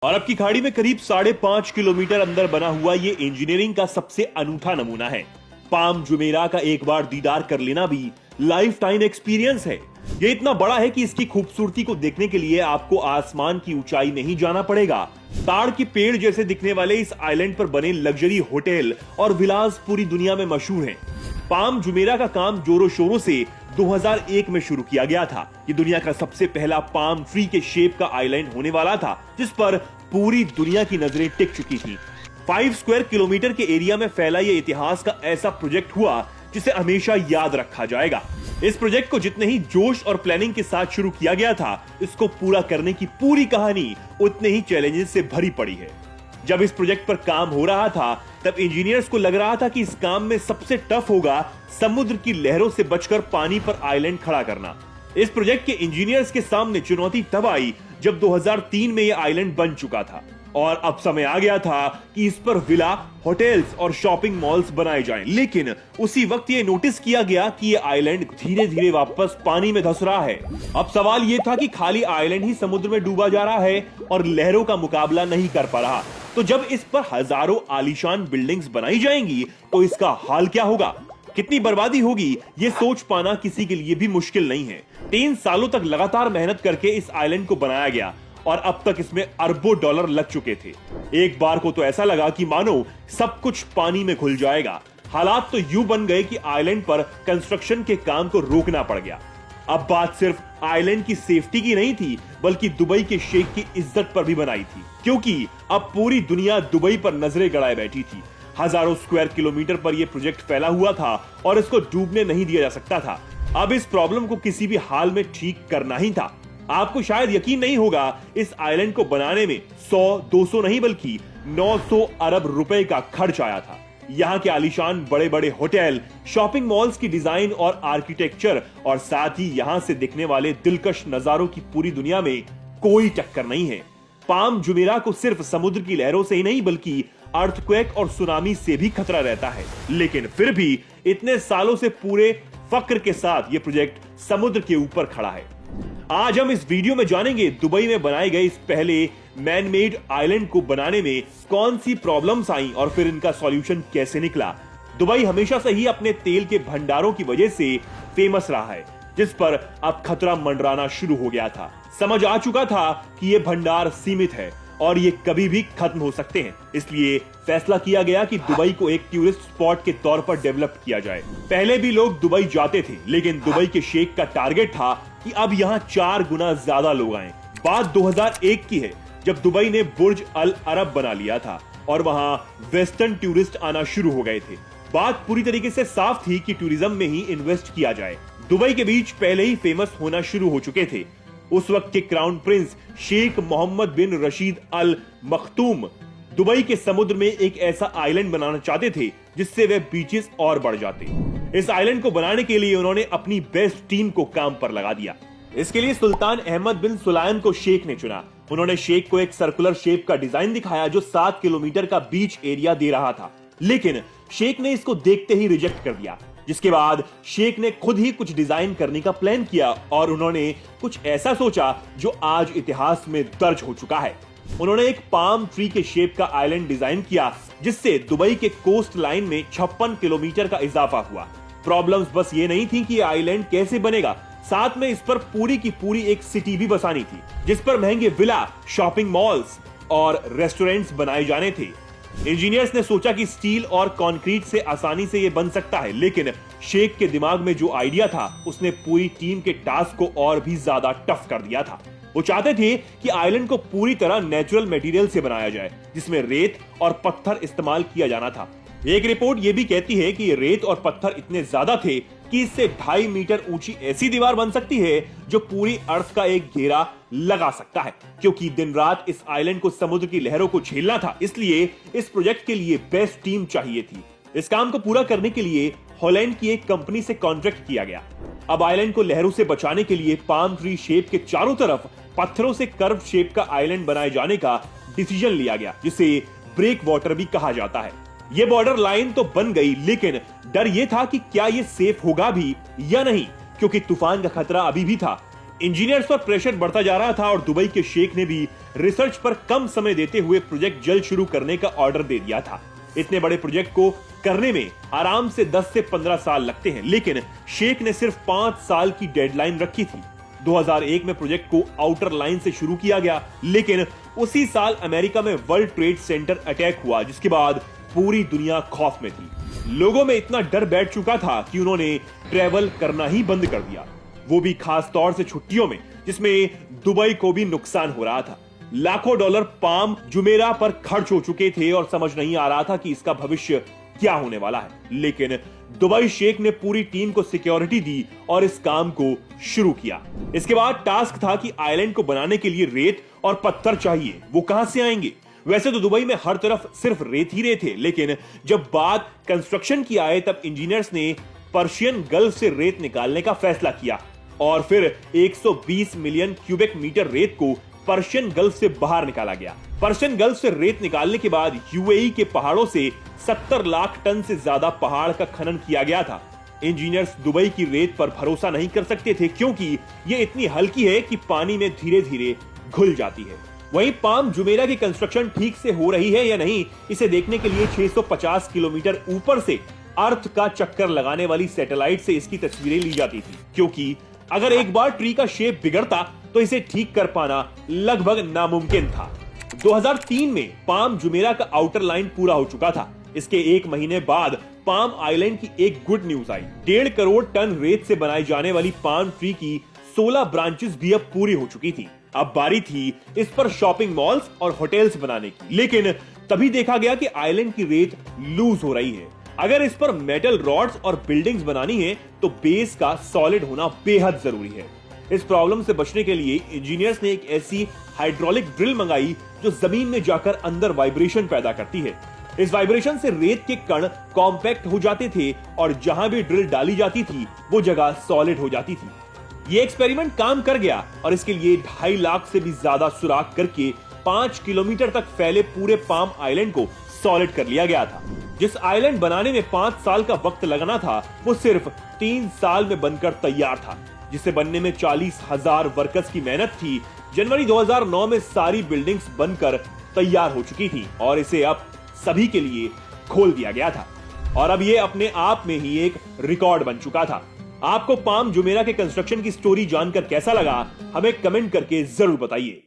अरब की खाड़ी में करीब 5.5 किलोमीटर अंदर बना हुआ ये इंजीनियरिंग का सबसे अनूठा नमूना है। पाम जुमेरा का एक बार दीदार कर लेना भी लाइफ टाइम एक्सपीरियंस है। ये इतना बड़ा है कि इसकी खूबसूरती को देखने के लिए आपको आसमान की ऊंचाई में ही जाना पड़ेगा। ताड़ के पेड़ जैसे दिखने वाले इस आइलैंड पर बने लग्जरी होटल और विलास पूरी दुनिया में मशहूर हैं। पाम जुमेरा का काम जोरों शोरों से 2001 में शुरू किया गया था। ये दुनिया का सबसे पहला पाम ट्री के शेप का आइलैंड होने वाला था, जिस पर पूरी दुनिया की नजरें टिक चुकी थी। 5 स्क्वायर किलोमीटर के एरिया में फैला ये इतिहास का ऐसा प्रोजेक्ट हुआ जिसे हमेशा याद रखा जाएगा। इस प्रोजेक्ट को जितने ही जोश और प्लानिंग के साथ शुरू किया गया था, इसको पूरा करने की पूरी कहानी उतने ही चैलेंजेस से भरी पड़ी है। जब इस प्रोजेक्ट पर काम हो रहा था, तब इंजीनियर्स को लग रहा था कि इस काम में सबसे टफ होगा समुद्र की लहरों से बचकर पानी पर आइलैंड खड़ा करना। इस प्रोजेक्ट के इंजीनियर्स के सामने चुनौती तब आई जब 2003 में यह आइलैंड बन चुका था और अब समय आ गया था कि इस पर विला, होटल्स और शॉपिंग मॉल्स बनाए जाएं। लेकिन उसी वक्त ये नोटिस किया गया कि ये आइलैंड धीरे धीरे वापस पानी में धंस रहा है। अब सवाल ये था कि खाली आइलैंड ही समुद्र में डूबा जा रहा है और लहरों का मुकाबला नहीं कर पा रहा, तो जब इस पर हजारों आलीशान बिल्डिंग्स बनाई जाएंगी तो इसका हाल क्या होगा, कितनी बर्बादी होगी, ये सोच पाना किसी के लिए भी मुश्किल नहीं है। 3 सालों तक लगातार मेहनत करके इस आइलैंड को बनाया गया और अब तक इसमें अरबों डॉलर लग चुके थे। एक बार को तो ऐसा लगा कि मानो सब कुछ पानी में घुल जाएगा। हालात तो यूं बन गए कि आइलैंड पर कंस्ट्रक्शन के काम को रोकना पड़ गया। अब बात सिर्फ आइलैंड की सेफ्टी की नहीं थी, बल्कि दुबई के शेख की इज्जत पर भी बनाई थी, क्योंकि अब पूरी दुनिया दुबई पर नजरें गड़ाए बैठी थी। हजारों स्क्वायर किलोमीटर पर यह प्रोजेक्ट फैला हुआ था और इसको डूबने नहीं दिया जा सकता था। अब इस प्रॉब्लम को किसी भी हाल में ठीक करना ही था। आपको शायद यकीन नहीं होगा, इस आइलैंड को बनाने में 100-200 नहीं बल्कि 900 अरब रुपए का खर्च आया था। यहाँ के आलीशान बड़े बड़े होटल, शॉपिंग मॉल्स की डिजाइन और आर्किटेक्चर और साथ ही यहाँ से दिखने वाले दिलकश नजारों की पूरी दुनिया में कोई टक्कर नहीं है। पाम जुमेरा को सिर्फ समुद्र की लहरों से ही नहीं बल्कि अर्थक्वेक और सुनामी से भी खतरा रहता है, लेकिन फिर भी इतने सालों से पूरे फक्र के साथ ये प्रोजेक्ट समुद्र के ऊपर खड़ा है। आज हम इस वीडियो में जानेंगे दुबई में बनाए गए इस पहले मैन मेड आइलैंड को बनाने में कौन सी प्रॉब्लम्स आई और फिर इनका सॉल्यूशन कैसे निकला। दुबई हमेशा से ही अपने तेल के भंडारों की वजह से फेमस रहा है, जिस पर अब खतरा मंडराना शुरू हो गया था। समझ आ चुका था कि ये भंडार सीमित है और ये कभी भी खत्म हो सकते हैं। इसलिए फैसला किया गया कि दुबई को एक टूरिस्ट स्पॉट के तौर पर डेवलप किया जाए। पहले भी लोग दुबई जाते थे, लेकिन दुबई के शेख का टारगेट था कि अब यहाँ 4 गुना ज्यादा लोग आए। बात 2001 की है, जब दुबई ने बुर्ज अल अरब बना लिया था और वहां वेस्टर्न टूरिस्ट आना शुरू हो गए थे। बात पूरी तरीके से साफ थी कि टूरिज्म में ही इन्वेस्ट किया जाए। दुबई के बीच पहले ही फेमस होना शुरू हो चुके थे। उस वक्त के क्राउन प्रिंस शेख मोहम्मद बिन रशीद अल मखतूम दुबई के समुद्र में एक ऐसा आइलैंड बनाना चाहते थे जिससे वे बीचेस और बढ़ जाते। इस आइलैंड को बनाने के लिए उन्होंने अपनी बेस्ट टीम को काम पर लगा दिया। इसके लिए सुल्तान अहमद बिन सुलाइम को शेख ने चुना। उन्होंने शेख को एक सर्कुलर शेप का डिजाइन दिखाया जो 7 किलोमीटर का बीच एरिया दे रहा था, लेकिन शेख ने इसको देखते ही रिजेक्ट कर दिया। जिसके बाद शेख ने खुद ही कुछ डिजाइन करने का प्लान किया और उन्होंने कुछ ऐसा सोचा जो आज इतिहास में दर्ज हो चुका है। उन्होंने एक पाम ट्री के शेप का आइलैंड डिजाइन किया, जिससे दुबई के कोस्ट लाइन में 56 किलोमीटर का इजाफा हुआ। प्रॉब्लम्स बस ये नहीं थी कि आइलैंड कैसे बनेगा, साथ में इस पर पूरी की पूरी एक सिटी भी बसानी थी, जिस पर महंगे विला, शॉपिंग मॉल्स और रेस्टोरेंट्स बनाए जाने थे। इंजीनियर्स ने सोचा कि स्टील और कंक्रीट से आसानी से यह बन सकता है, लेकिन शेख के दिमाग में जो आइडिया था उसने पूरी टीम के टास्क को और भी ज्यादा टफ कर दिया था। वो चाहते थे कि आइलैंड को पूरी तरह नेचुरल मटेरियल से बनाया जाए, जिसमें रेत और पत्थर इस्तेमाल किया जाना था। एक रिपोर्ट ये भी कहती है कि रेत और पत्थर इतने ज्यादा थे कि इससे 2.5 मीटर ऊंची ऐसी दीवार बन सकती है जो पूरी अर्थ का एक घेरा लगा सकता है। क्योंकि दिन रात इस आइलैंड को समुद्र की लहरों को झेलना था, इसलिए इस प्रोजेक्ट के लिए बेस्ट टीम चाहिए थी। इस काम को पूरा करने के लिए हॉलैंड की एक कंपनी से कॉन्ट्रैक्ट किया गया। अब आइलैंड को लहरों से बचाने के लिए पाम ट्री शेप के चारों तरफ पत्थरों से कर्व शेप का आइलैंड बनाए जाने का डिसीजन लिया गया, जिसे ब्रेक वाटर भी कहा जाता है। ये बॉर्डर लाइन तो बन गई, लेकिन डर ये था कि क्या ये सेफ होगा भी या नहीं, क्योंकि तूफान का खतरा अभी भी था। इंजीनियर्स पर प्रेशर बढ़ता जा रहा था और दुबई के शेख ने भी रिसर्च पर कम समय देते हुए प्रोजेक्ट जल्द शुरू करने का ऑर्डर दे दिया था। इतने बड़े प्रोजेक्ट को करने में आराम से 10 से 15 साल लगते हैं, लेकिन शेख ने सिर्फ 5 साल की डेडलाइन रखी थी। 2001 में प्रोजेक्ट को आउटर लाइन से शुरू किया गया, लेकिन उसी साल अमेरिका में वर्ल्ड ट्रेड सेंटर अटैक हुआ, जिसके बाद पूरी दुनिया खौफ में थी। लोगों में इतना डर बैठ चुका था कि उन्होंने ट्रैवल करना ही बंद कर दिया, वो भी खास तौर से छुट्टियों में, जिसमें दुबई को भी नुकसान हो रहा था। लाखों डॉलर पाम जुमेरा पर खर्च हो चुके थे और समझ नहीं आ रहा था कि इसका भविष्य क्या होने वाला है। लेकिन दुबई शेख ने पूरी टीम को सिक्योरिटी दी और इस काम को शुरू किया। इसके बाद टास्क था कि आइलैंड को बनाने के लिए रेत और पत्थर चाहिए, वो कहां से आएंगे? वैसे तो दुबई में हर तरफ सिर्फ रेत ही रेत है, लेकिन जब बात कंस्ट्रक्शन की आए तब इंजीनियर्स ने पर्शियन गल्फ से रेत निकालने का फैसला किया और फिर 120 मिलियन क्यूबिक मीटर रेत को पर्शियन गल्फ से बाहर निकाला गया। पर्शियन गल्फ से रेत निकालने के बाद यूएई के पहाड़ों से 70 लाख टन से ज्यादा पहाड़ का खनन किया गया था। इंजीनियर्स दुबई की रेत पर भरोसा नहीं कर सकते थे, क्योंकि ये इतनी हल्की है कि पानी में धीरे धीरे घुल जाती है। वहीं पाम जुमेरा की कंस्ट्रक्शन ठीक से हो रही है या नहीं, इसे देखने के लिए 650 किलोमीटर ऊपर से अर्थ का चक्कर लगाने वाली सैटेलाइट से इसकी तस्वीरें ली जाती थी, क्योंकि अगर एक बार ट्री का शेप बिगड़ता तो इसे ठीक कर पाना लगभग नामुमकिन था। 2003 में पाम जुमेरा का आउटर लाइन पूरा हो चुका था। इसके एक महीने बाद पाम आइलैंड की एक गुड न्यूज आई। 1.5 करोड़ टन रेत से बनाई जाने वाली पाम ट्री की 16 ब्रांचेस भी अब पूरी हो चुकी थी। अब बारी थी इस पर शॉपिंग मॉल्स और होटल्स बनाने की। लेकिन तभी देखा गया कि आइलैंड की रेत लूज हो रही है। अगर इस पर मेटल रॉड्स और बिल्डिंग्स बनानी है तो बेस का सॉलिड होना बेहद जरूरी है। इस प्रॉब्लम से बचने के लिए इंजीनियर्स ने एक ऐसी हाइड्रोलिक ड्रिल मंगाई जो जमीन में जाकर अंदर वाइब्रेशन पैदा करती है। इस वाइब्रेशन से रेत के कण कॉम्पैक्ट हो जाते थे और जहां भी ड्रिल डाली जाती थी वो जगह सॉलिड हो जाती थी। ये एक्सपेरिमेंट काम कर गया और इसके लिए 2.5 लाख से भी ज्यादा सुराख करके 5 किलोमीटर तक फैले पूरे पाम आइलैंड को सॉलिड कर लिया गया था। जिस आइलैंड बनाने में 5 साल का वक्त लगना था वो सिर्फ 3 साल में बनकर तैयार था, जिसे बनने में 40,000 वर्कर्स की मेहनत थी। जनवरी 2009 में सारी बिल्डिंग्स बनकर तैयार हो चुकी थी और इसे अब सभी के लिए खोल दिया गया था और अब ये अपने आप में ही एक रिकॉर्ड बन चुका था। आपको पाम जुमेरा के कंस्ट्रक्शन की स्टोरी जानकर कैसा लगा, हमें कमेंट करके जरूर बताइए।